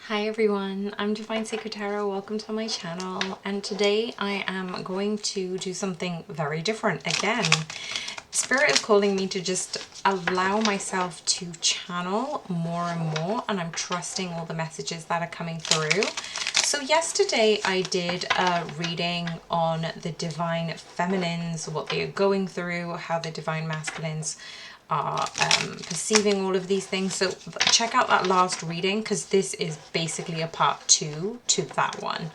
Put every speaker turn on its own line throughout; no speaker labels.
Hi everyone, I'm Divine Sacred Tarot. Welcome to my channel, and today I am going to do something very different again. Spirit is calling me to just allow myself to channel more and more, and I'm trusting all the messages that are coming through. So yesterday I did a reading on the Divine Feminines, what they are going through, how the Divine Masculines are perceiving all of these things. So check out that last reading, because this is basically a part 2 to that one.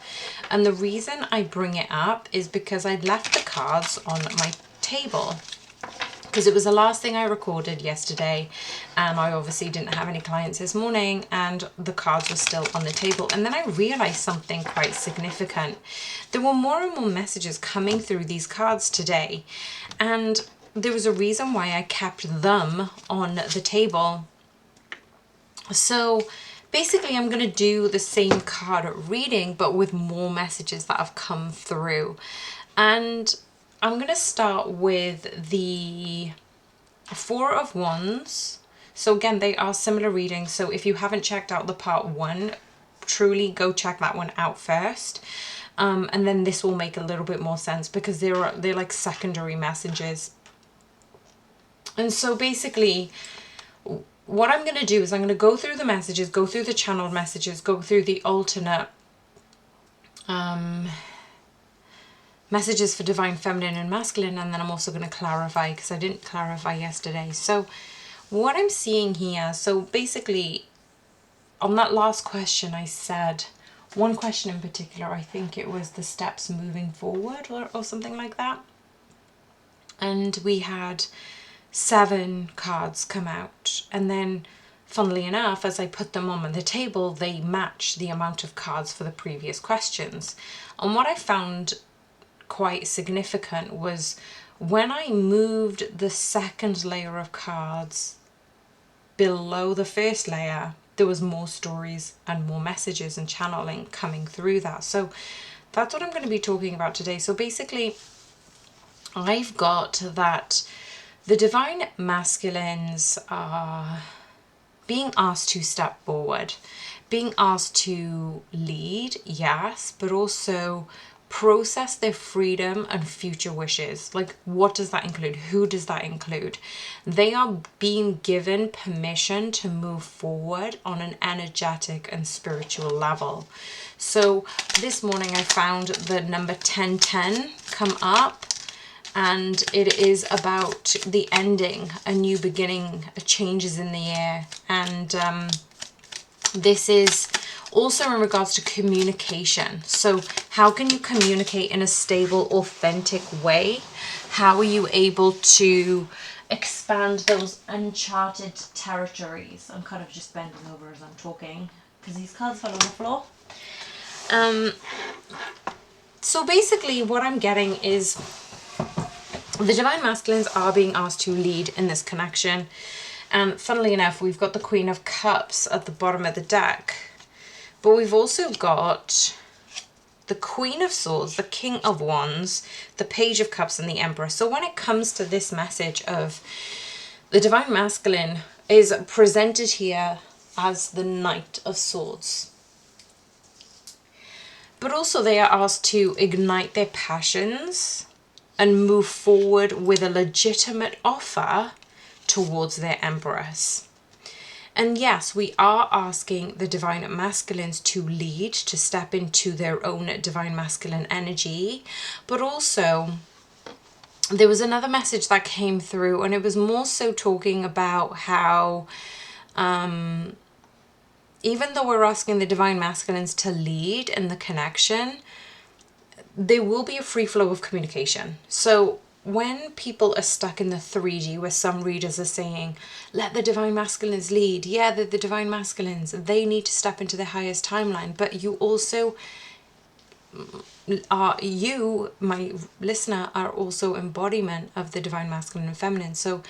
And the reason I bring it up is because I left the cards on my table, because it was the last thing I recorded yesterday, and I obviously didn't have any clients this morning, and the cards were still on the table. And then I realized something quite significant. There were more and more messages coming through these cards today, and there was a reason why I kept them on the table. So basically I'm going to do the same card reading, but with more messages that have come through. And I'm going to start with the Four of Wands. So again, they are similar readings. So if you haven't checked out the part 1, truly go check that one out first. And then this will make a little bit more sense, because they're like secondary messages. And so basically what I'm going to do is I'm going to go through the messages, go through the channeled messages, go through the alternate messages for Divine Feminine and Masculine, and then I'm also going to clarify, because I didn't clarify yesterday. So what I'm seeing here, so basically on that last question I said, one question in particular, I think it was the steps moving forward or something like that. And we had 7 cards come out, and then funnily enough, as I put them on the table, they match the amount of cards for the previous questions. And what I found quite significant was when I moved the second layer of cards below the first layer, there was more stories and more messages and channeling coming through that. So that's what I'm going to be talking about today. So basically I've got that the Divine Masculines are being asked to step forward, being asked to lead, yes, but also process their freedom and future wishes. Like, what does that include? Who does that include? They are being given permission to move forward on an energetic and spiritual level. So this morning I found the number 1010 come up, and it is about the ending, a new beginning, a changes in the air. And this is also in regards to communication. So how can you communicate in a stable, authentic way? How are you able to expand those uncharted territories? I'm kind of just bending over as I'm talking, because these cards fell on the floor. So basically what I'm getting is the Divine Masculines are being asked to lead in this connection. And funnily enough, we've got the Queen of Cups at the bottom of the deck. But we've also got the Queen of Swords, the King of Wands, the Page of Cups, and the Empress. So when it comes to this message of the Divine Masculine is presented here as the Knight of Swords. But also they are asked to ignite their passions and move forward with a legitimate offer towards their Empress. And yes, we are asking the Divine Masculines to lead, to step into their own Divine Masculine energy. But also, there was another message that came through, and it was more so talking about how even though we're asking the Divine Masculines to lead in the connection, there will be a free flow of communication. So when people are stuck in the 3D, where some readers are saying, let the Divine Masculines lead. Yeah, they're the Divine Masculines. They need to step into their highest timeline. But you also are, you, my listener, are also embodiment of the Divine Masculine and Feminine. So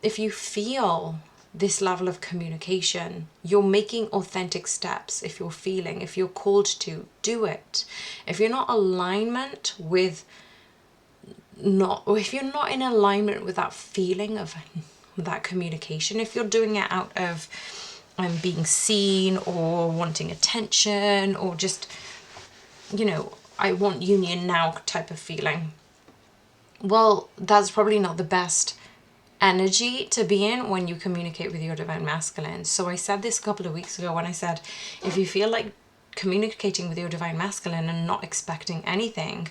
if you feel this level of communication, you're making authentic steps. If you're feeling, if you're called to, do it. If you're not alignment with if you're not in alignment with that feeling of that communication, if you're doing it out of I'm being seen or wanting attention or just, you know, I want union now type of feeling. Well, that's probably not the best energy to be in when you communicate with your divine masculine. So I said this a couple of weeks ago when I said, if you feel like communicating with your divine masculine and not expecting anything,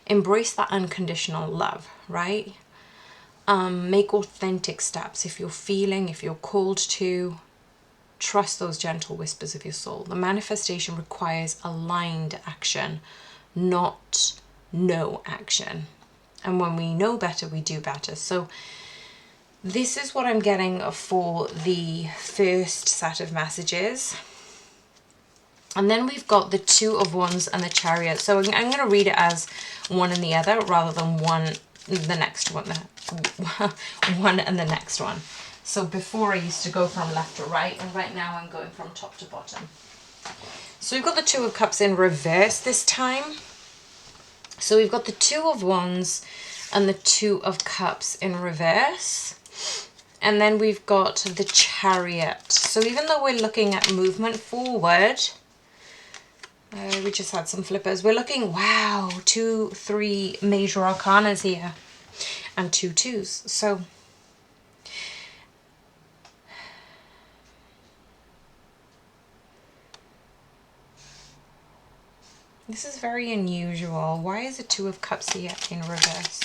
embrace that unconditional love, right? Make authentic steps. If you're feeling, if you're called to, trust those gentle whispers of your soul. The manifestation requires aligned action, not no action. And when we know better, we do better. So this is what I'm getting for the first set of messages. And then we've got the Two of Wands and the Chariot. So I'm going to read it as one and the other rather than one the next one. One and the next one. So before I used to go from left to right, and right now I'm going from top to bottom. So we've got the Two of Cups in reverse this time. So we've got the Two of Wands and the Two of Cups in reverse. And then we've got the Chariot. So even though we're looking at movement forward, we just had some flippers. We're looking, wow, 2, 3 major arcanas here and 2 twos. So this is very unusual. Why is the Two of Cups here in reverse?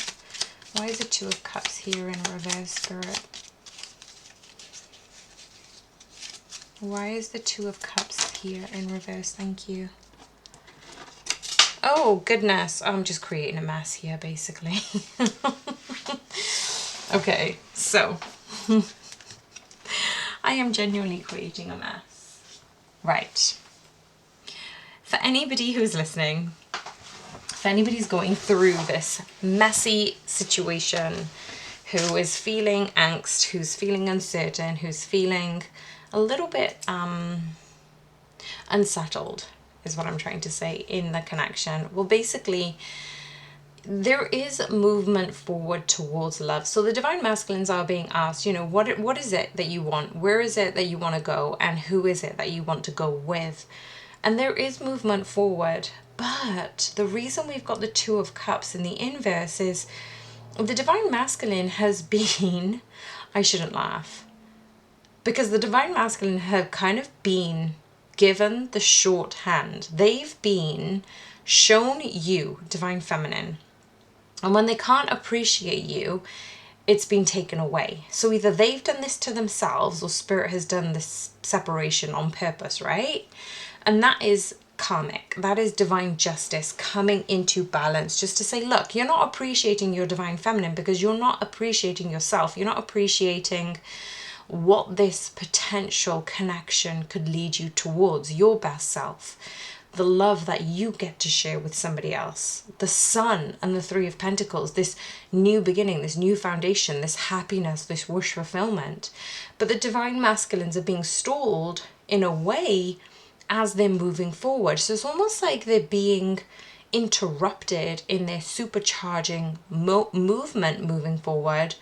Why is the Two of Cups here in reverse, Spirit? Why is the Two of Cups here in reverse? Thank you. Oh, goodness. I'm just creating a mess here, basically. Okay, so I am genuinely creating a mess. Right. For anybody who's listening, if anybody's going through this messy situation, who is feeling angst, who's feeling uncertain, who's feeling a little bit unsettled, is what I'm trying to say in the connection. Well, basically, there is movement forward towards love. So the divine masculines are being asked, you know, what is it that you want? Where is it that you want to go? And who is it that you want to go with? And there is movement forward. But the reason we've got the Two of Cups in the inverse is the divine masculine has been, I shouldn't laugh, because the divine masculine have kind of been given the shorthand. They've been shown you, divine feminine, and when they can't appreciate you, it's been taken away. So either they've done this to themselves or spirit has done this separation on purpose, right? And that is karmic. That is divine justice coming into balance, just to say, look, you're not appreciating your divine feminine because you're not appreciating yourself. You're not appreciating what this potential connection could lead you towards, your best self, the love that you get to share with somebody else, the Sun and the Three of Pentacles, this new beginning, this new foundation, this happiness, this wish fulfillment. But the divine masculines are being stalled in a way as they're moving forward. So it's almost like they're being interrupted in their supercharging movement moving forward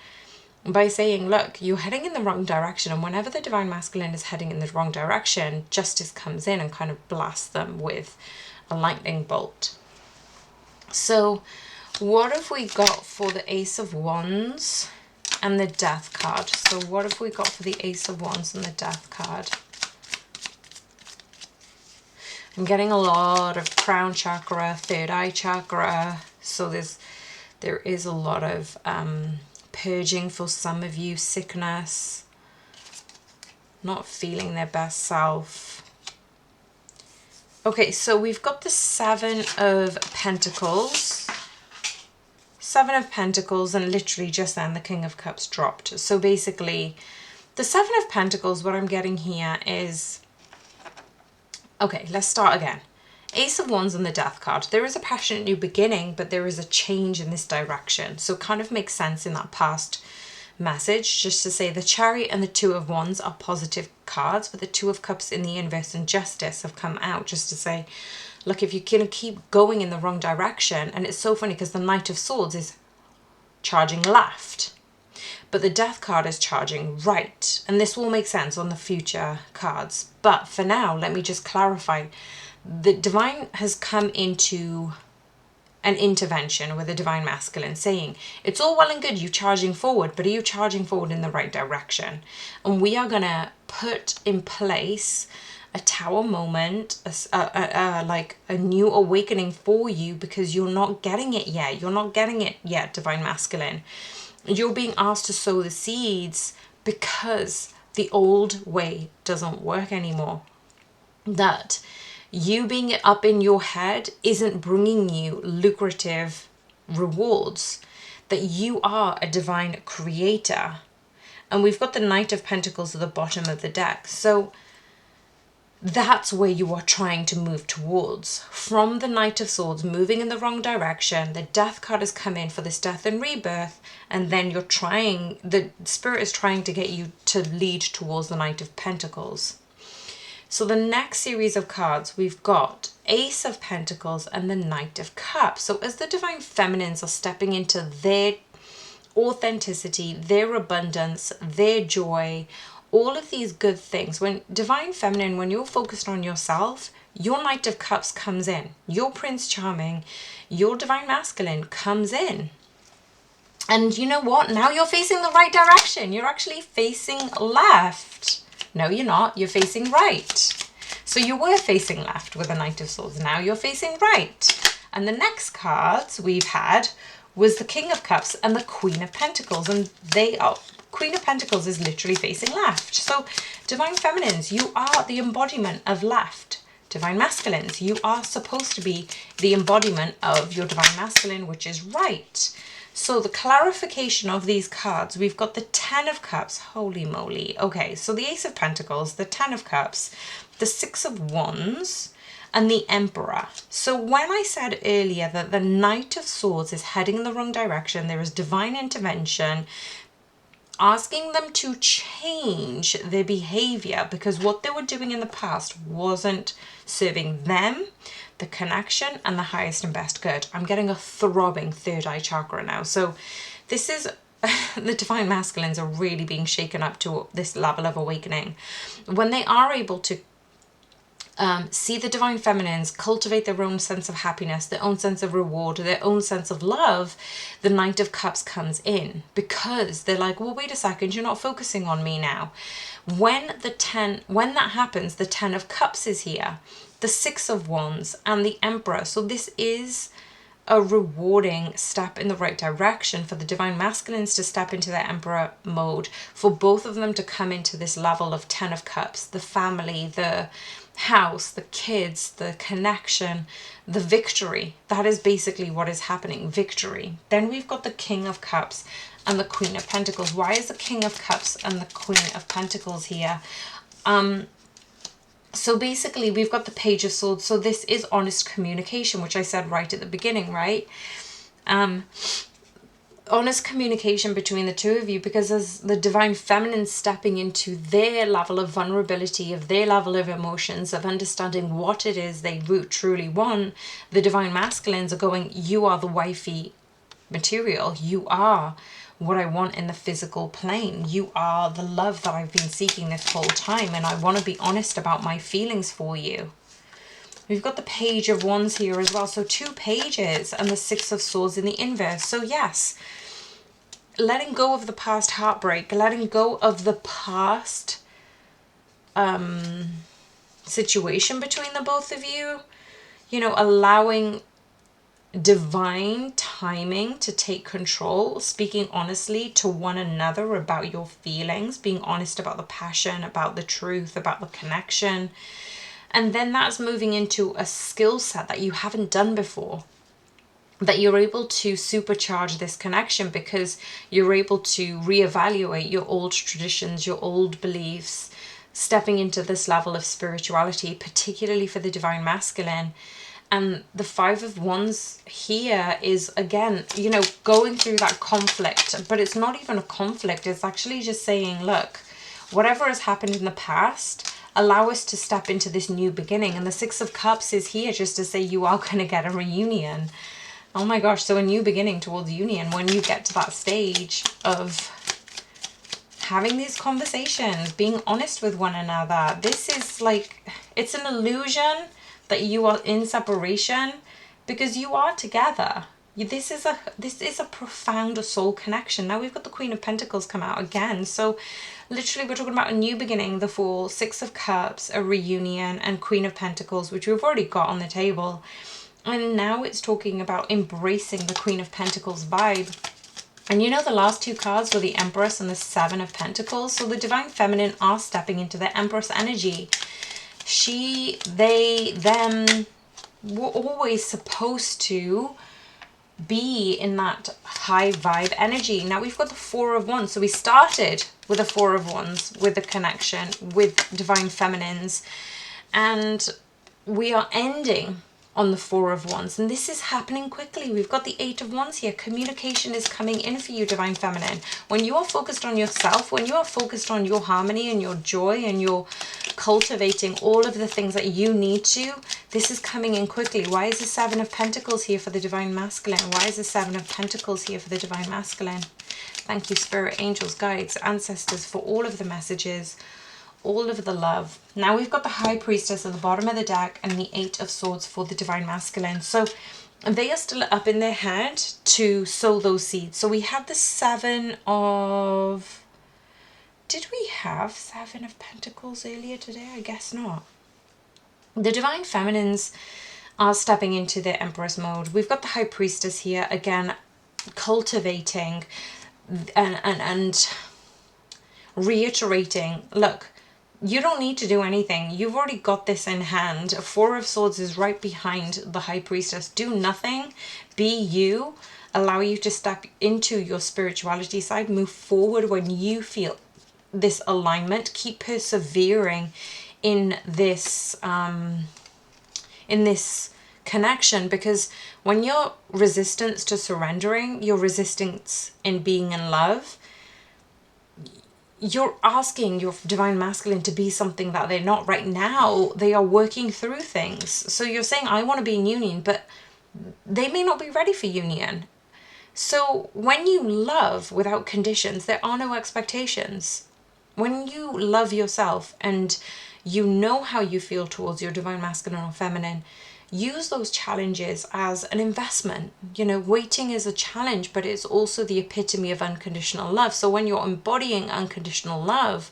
by saying, look, you're heading in the wrong direction. And whenever the divine masculine is heading in the wrong direction, justice comes in and kind of blasts them with a lightning bolt. So what have we got for the Ace of Wands and the Death card? So what have we got for the Ace of Wands and the Death card? I'm getting a lot of crown chakra, third eye chakra. So there is a lot of purging for some of you, sickness, not feeling their best self. Okay, so we've got the Seven of Pentacles. Seven of Pentacles, and literally just then the King of Cups dropped. So basically, the Seven of Pentacles, what I'm getting here is, okay, let's start again. Ace of Wands and the Death card. There is a passionate new beginning, but there is a change in this direction. So it kind of makes sense in that past message, just to say the Chariot and the Two of Wands are positive cards, but the Two of Cups in the inverse and Justice have come out just to say, look, if you're going to keep going in the wrong direction, and it's so funny because the Knight of Swords is charging left. but the Death card is charging right. And this will make sense on the future cards. But for now, let me just clarify. The Divine has come into an intervention with the Divine Masculine, saying, it's all well and good you charging forward, but are you charging forward in the right direction? And we are going to put in place a tower moment, like a new awakening for you, because you're not getting it yet. You're not getting it yet, Divine Masculine. You're being asked to sow the seeds because the old way doesn't work anymore. That you being up in your head isn't bringing you lucrative rewards. That you are a divine creator. And we've got the Knight of Pentacles at the bottom of the deck. So that's where you are trying to move towards. From the Knight of Swords moving in the wrong direction, the Death card has come in for this death and rebirth, and then you're trying, the Spirit is trying to get you to lead towards the Knight of Pentacles. So the next series of cards, we've got Ace of Pentacles and the Knight of Cups. So as the Divine Feminines are stepping into their authenticity, their abundance, their joy, all of these good things, when Divine Feminine, when you're focused on yourself, your Knight of Cups comes in. Your Prince Charming, your Divine Masculine comes in. And you know what? Now you're facing the right direction. You're actually facing left. No, you're not. You're facing right. So you were facing left with the Knight of Swords. Now you're facing right. And the next cards we've had was the King of Cups and the Queen of Pentacles. And they are, Queen of Pentacles is literally facing left. So Divine Feminines, you are the embodiment of left. Divine Masculines, you are supposed to be the embodiment of your Divine Masculine, which is right. So the clarification of these cards, we've got the Ten of Cups, holy moly. Okay, so the Ace of Pentacles, the Ten of Cups, the Six of Wands, and the Emperor. So when I said earlier that the Knight of Swords is heading in the wrong direction, there is divine intervention, asking them to change their behavior because what they were doing in the past wasn't serving them, the connection, and the highest and best good. I'm getting a throbbing third eye chakra now. So this is the Divine Masculines are really being shaken up to this level of awakening. When they are able to see the Divine Feminines cultivate their own sense of happiness, their own sense of reward, their own sense of love, the Knight of Cups comes in because they're like, well, wait a second, you're not focusing on me now. When that happens, the Ten of Cups is here, the Six of Wands, and the Emperor. So this is a rewarding step in the right direction for the Divine Masculines to step into their Emperor mode, for both of them to come into this level of Ten of Cups, the family, the house, the kids, the connection, the victory. That is basically what is happening, victory. Then we've got the King of Cups and the Queen of Pentacles. Why is the King of Cups and the Queen of Pentacles here? So basically we've got the Page of Swords. So this is honest communication, which I said right at the beginning, right? Honest communication between the two of you, because as the Divine Feminine stepping into their level of vulnerability, of their level of emotions, of understanding what it is they truly want, the Divine Masculines are going, you are the wifey material. You are what I want in the physical plane. You are the love that I've been seeking this whole time, and I want to be honest about my feelings for you. We've got the Page of Wands here as well. So 2 pages and the Six of Swords in the inverse. So yes, letting go of the past heartbreak, letting go of the past situation between the both of you, you know, allowing divine timing to take control, speaking honestly to one another about your feelings, being honest about the passion, about the truth, about the connection. And then that's moving into a skill set that you haven't done before, that you're able to supercharge this connection because you're able to reevaluate your old traditions, your old beliefs, stepping into this level of spirituality, particularly for the Divine Masculine. And the Five of Wands here is, again, you know, going through that conflict, but it's not even a conflict. It's actually just saying, look, whatever has happened in the past, allow us to step into this new beginning. And the Six of Cups is here just to say you are going to get a reunion. Oh my gosh, so a new beginning towards union when you get to that stage of having these conversations, being honest with one another. This is like, it's an illusion that you are in separation, because you are together. This is a profound soul connection. Now we've got the Queen of Pentacles come out again. So literally we're talking about a new beginning, the Fool, Six of Cups, a reunion, and Queen of Pentacles, which we've already got on the table. And now it's talking about embracing the Queen of Pentacles vibe. And you know, the last two cards were the Empress and the Seven of Pentacles. So the Divine Feminine are stepping into the Empress energy. She, they, them were always supposed to be in that high vibe energy. Now we've got the Four of Wands. So we started with the Four of Wands, with the connection with Divine Feminines. And we are ending on the Four of Wands, and this is happening quickly. We've got the Eight of Wands here. Communication is coming in for you, Divine Feminine. When you are focused on yourself, when you are focused on your harmony and your joy, and you're cultivating all of the things that you need to, this is coming in quickly. Why is the Seven of Pentacles here for the Divine Masculine? Why is the Seven of Pentacles here for the Divine Masculine? Thank you, Spirit, Angels, Guides, Ancestors, for all of the messages, all of the love. Now we've got the High Priestess at the bottom of the deck and the Eight of Swords for the Divine Masculine. So they are still up in their head to sow those seeds. So we have the Seven of... Did we have Seven of Pentacles earlier today? I guess not. The Divine Feminines are stepping into their Empress mode. We've got the High Priestess here, again, cultivating and reiterating, look, you don't need to do anything. You've already got this in hand. Four of Swords is right behind the High Priestess. Do nothing. Be you. Allow you to step into your spirituality side. Move forward when you feel this alignment. Keep persevering in this connection, because when you're resistance to surrendering, your resistance in being in love, you're asking your Divine Masculine to be something that they're not right now. They are working through things. So you're saying, I want to be in union, but they may not be ready for union. So when you love without conditions, there are no expectations. When you love yourself and you know how you feel towards your Divine Masculine or Feminine, use those challenges as an investment. You know, waiting is a challenge, but it's also the epitome of unconditional love. So when you're embodying unconditional love,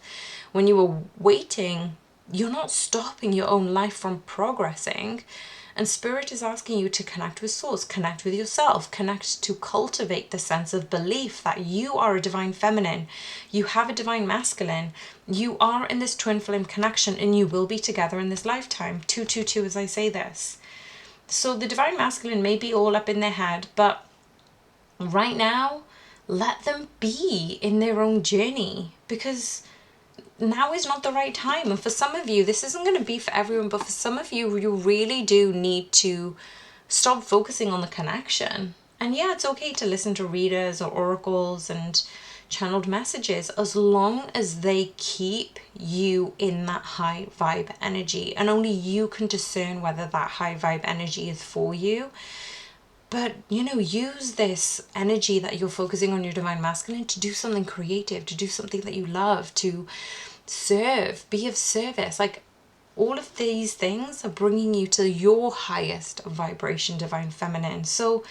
when you are waiting, you're not stopping your own life from progressing. And Spirit is asking you to connect with Source, connect with yourself, connect to cultivate the sense of belief that you are a Divine Feminine, you have a Divine Masculine, you are in this twin flame connection, and you will be together in this lifetime. 222 as I say this. So the Divine Masculine may be all up in their head, but right now, let them be in their own journey, because now is not the right time. And for some of you, this isn't going to be for everyone, but for some of you, you really do need to stop focusing on the connection. And yeah, it's okay to listen to readers or oracles and channeled messages, as long as they keep you in that high vibe energy, and only you can discern whether that high vibe energy is for you. But, you know, use this energy that you're focusing on your Divine Masculine to do something creative, to do something that you love, to serve, be of service. Like, all of these things are bringing you to your highest vibration, Divine Feminine. So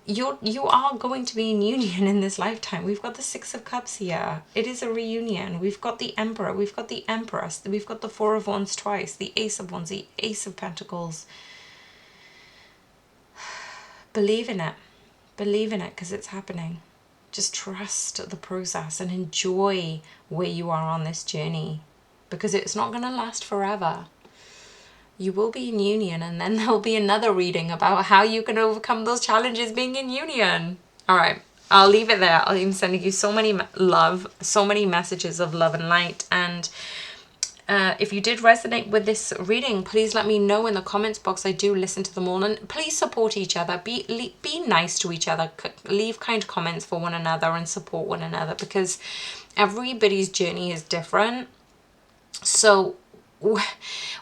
you are going to be in union in this lifetime. We've got the Six of Cups here. It is a reunion. We've got the Emperor. We've got the Empress. We've got the Four of Wands twice. The Ace of Wands. The Ace of Pentacles. Believe in it. Believe in it, because it's happening. Just trust the process and enjoy where you are on this journey, because it's not going to last forever. You will be in union, and then there'll be another reading about how you can overcome those challenges being in union. All right, I'll leave it there. I'm sending you so many love, so many messages of love and light. And if you did resonate with this reading, please let me know in the comments box. I do listen to them all, and please support each other. Be nice to each other. Leave kind comments for one another and support one another, because everybody's journey is different. So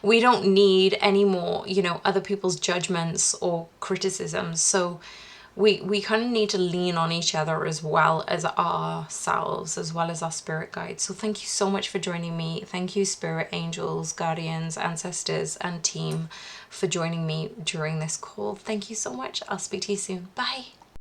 we don't need any more, you know, other people's judgments or criticisms. So we kind of need to lean on each other as well as ourselves, as well as our spirit guides. So thank you so much for joining me. Thank you, spirit angels, guardians, ancestors, and team, for joining me during this call. Thank you so much. I'll speak to you soon. Bye.